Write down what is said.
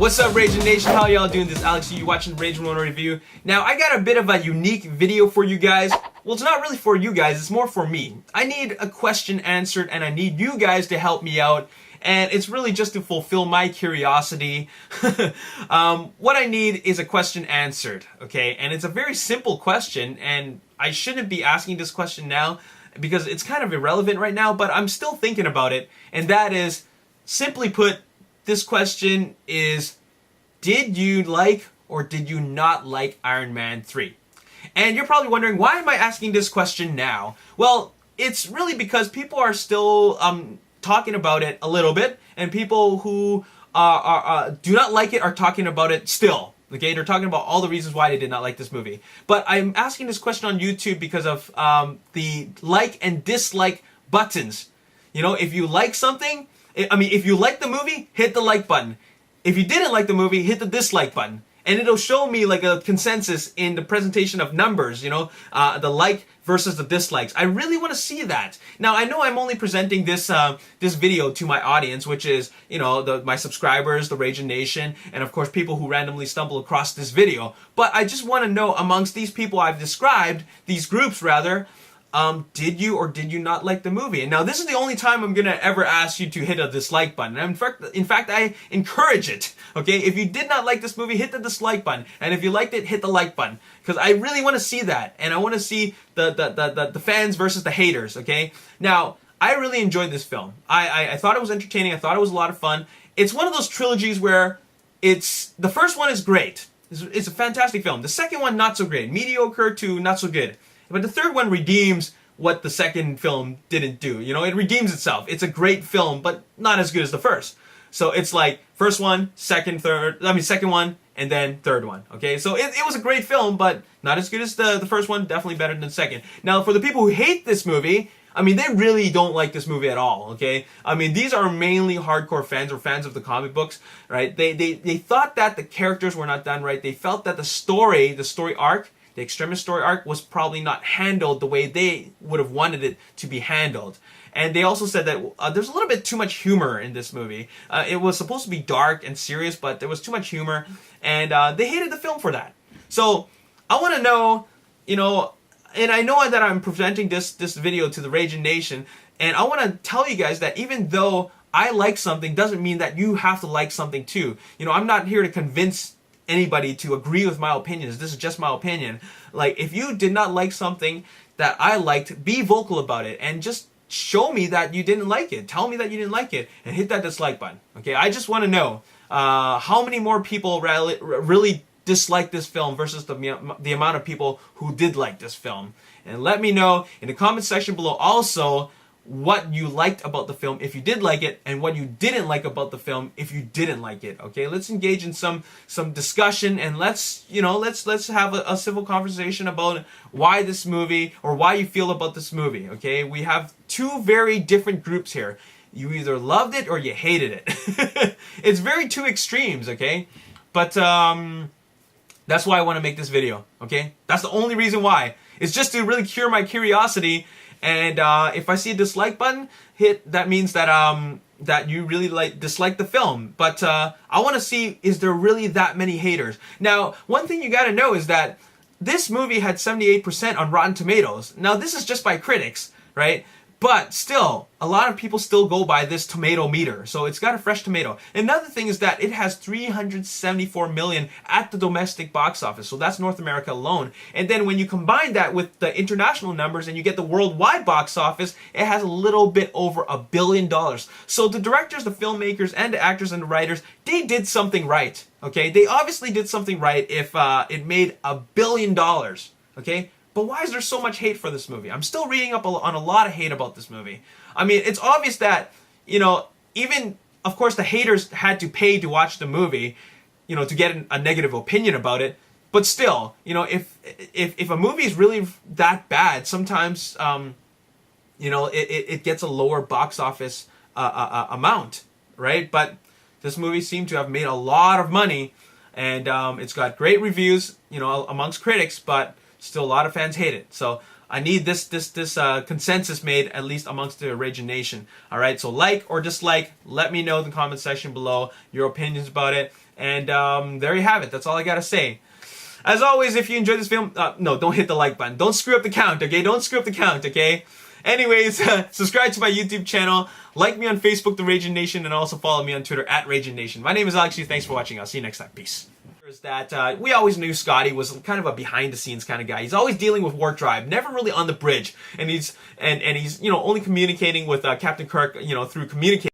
What's up, Ragin Nation? How y'all doing? This is Alex. You watching Ragin Ronin review. Now, I got a bit of a unique video for you guys. Well, it's not really for you guys. It's more for me. I need a question answered, and I need you guys to help me out. And it's really just to fulfill my curiosity. What I need is a question answered, okay? And it's a very simple question, and I shouldn't be asking this question now because it's kind of irrelevant right now, but I'm still thinking about it. And that is, simply put, this question is, did you like or did you not like Iron Man 3? And you're probably wondering, why am I asking this question now? Well, it's really because people are still talking about it a little bit, and people who do not like it are talking about it still. Okay, they're talking about all the reasons why they did not like this movie. But I'm asking this question on YouTube because of the like and dislike buttons. You know, if you like something, if you like the movie, hit the like button. If you didn't like the movie, hit the dislike button. And it'll show me like a consensus in the presentation of numbers, you know, the like versus the dislikes. I really want to see that. Now, I know I'm only presenting this this video to my audience, which is, you know, my subscribers, the Ragin Nation, and of course people who randomly stumble across this video. But I just want to know, amongst these people I've described, these groups rather, did you or did you not like the movie? And now this is the only time I'm gonna ever ask you to hit a dislike button. And in fact, I encourage it. Okay, if you did not like this movie, hit the dislike button, and if you liked it, hit the like button, because I really want to see that, and I want to see the fans versus the haters. Okay, now I really enjoyed this film. I thought it was entertaining. I thought it was a lot of fun. It's one of those trilogies where the first one is great. It's a fantastic film. The second one, not so great, mediocre to not so good. But the third one redeems what the second film didn't do. You know, it redeems itself. It's a great film, but not as good as the first. So it's like first one, second one, and then third one. Okay, so it was a great film, but not as good as the first one. Definitely better than the second. Now, for the people who hate this movie, I mean, they really don't like this movie at all, okay? I mean, these are mainly hardcore fans or fans of the comic books, right? They thought that the characters were not done right. They felt that the story arc, the Extremis story arc, was probably not handled the way they would have wanted it to be handled. And they also said that there's a little bit too much humor in this movie. It was supposed to be dark and serious, but there was too much humor, and they hated the film for that. So I want to know, you know, and I know that I'm presenting this video to the Ragin Nation, and I want to tell you guys that even though I like something, doesn't mean that you have to like something too. You know, I'm not here to convince anybody to agree with my opinions. This is just my opinion. Like, if you did not like something that I liked, be vocal about it and just show me that you didn't like it. Tell me that you didn't like it and hit that dislike button. Okay, I just want to know how many more people really dislike this film versus the amount of people who did like this film. And let me know in the comment section below also what you liked about the film if you did like it, and what you didn't like about the film if you didn't like it. Okay, let's engage in some discussion, and let's have a civil conversation about why this movie, or why you feel about this movie. Okay, we have two very different groups here. You either loved it or you hated it. It's very two extremes. Okay, but that's why I want to make this video. Okay, that's the only reason why. It's just to really cure my curiosity. And if I see a dislike button hit, that means that that you really dislike the film. But I want to see, is there really that many haters? Now, one thing you got to know is that this movie had 78% on Rotten Tomatoes. Now, this is just by critics, right? But still, a lot of people still go by this tomato meter. So it's got a fresh tomato. Another thing is that it has 374 million at the domestic box office. So that's North America alone. And then when you combine that with the international numbers and you get the worldwide box office, it has a little bit over $1 billion. So the directors, the filmmakers, and the actors and the writers, they did something right. Okay, they obviously did something right if it made $1 billion. Okay. But why is there so much hate for this movie? I'm still reading up on a lot of hate about this movie. I mean, it's obvious that, you know, even, of course, the haters had to pay to watch the movie, you know, to get a negative opinion about it. But still, you know, if a movie is really that bad, sometimes, you know, it gets a lower box office amount, right? But this movie seemed to have made a lot of money, and it's got great reviews, you know, amongst critics, but still a lot of fans hate it. So I need this consensus made, at least amongst the Ragin Nation. All right, so like or dislike, let me know in the comment section below your opinions about it. And there you have it. That's all I gotta say. As always, if you enjoyed this film, no, don't hit the like button. Don't screw up the count, okay? Don't screw up the count, okay? Anyways, subscribe to my YouTube channel, like me on Facebook, The Ragin Nation, and also follow me on Twitter at Ragin Nation. My name is Alex. Thanks for watching. I'll see you next time. Peace. That we always knew Scotty was kind of a behind-the-scenes kind of guy. He's always dealing with Warp Drive, never really on the bridge, and he's only communicating with Captain Kirk, through communicating.